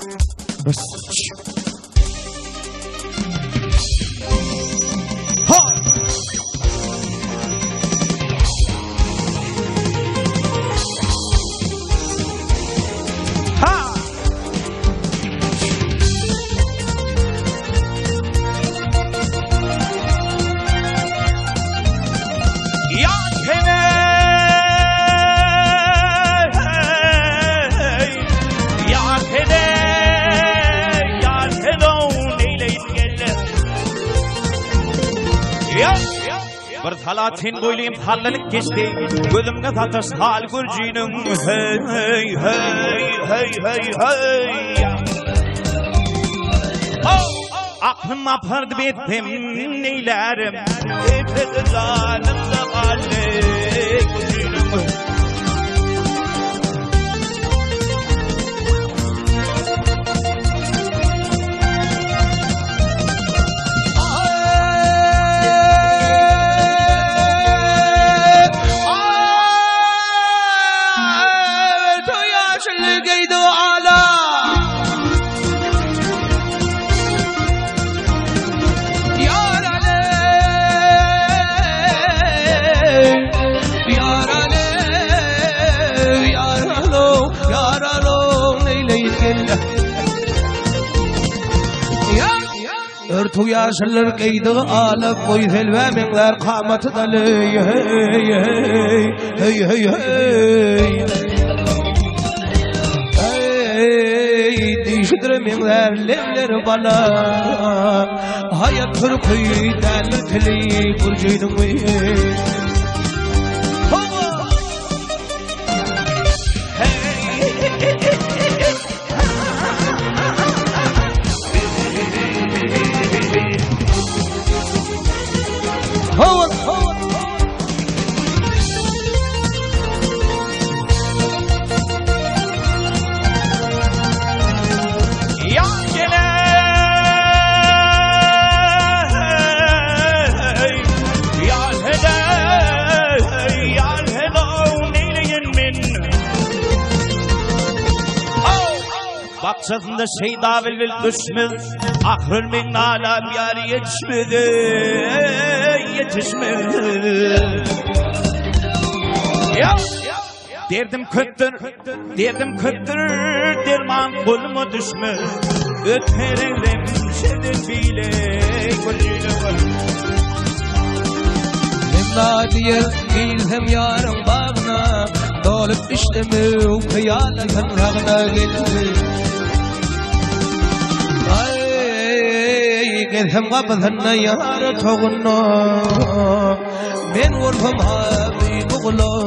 Bas. Bir talatin boyluyum hallelik geçti. Gözümde tatas hal gülcinin. Hey hey hey hey hey. Aklım apardı bittim neylerim. Hep zanımda kaldı gülcinin. Örtü yaşılır kıydığı alıp boy helveminler kamatı dalı hey hey hey hey hey dişdireminler levleri bala hayat türküyü deli tili kurcuydum Baksasında şeyda vel düşmez. Ahrül min alam yar yetişmedi. Yetişmedi. Derdim köttür. Derdim köttür. Derman bulma düşmez. Ötmerelim şedin bile. Nemna diye giyilsem yarın bağına. Dolup işlemi kıyala kanrağına geldi. Gezem kapısına yar toğunna ben vurfam abi buğla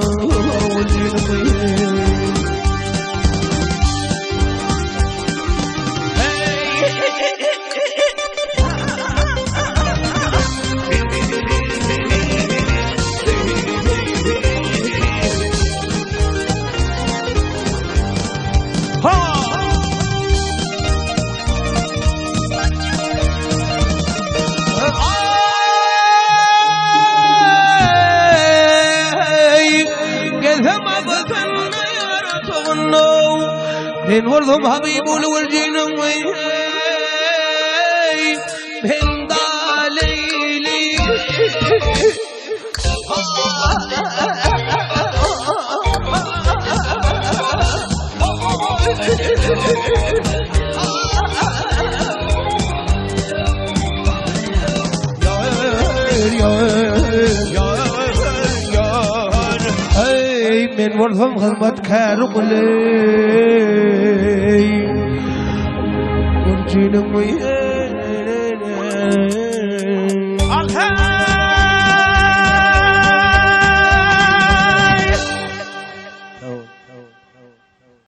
Ben vurdum Habibul Virgin'in ben da Leyli من ورثم خدمتكار قلي ونجينا وياك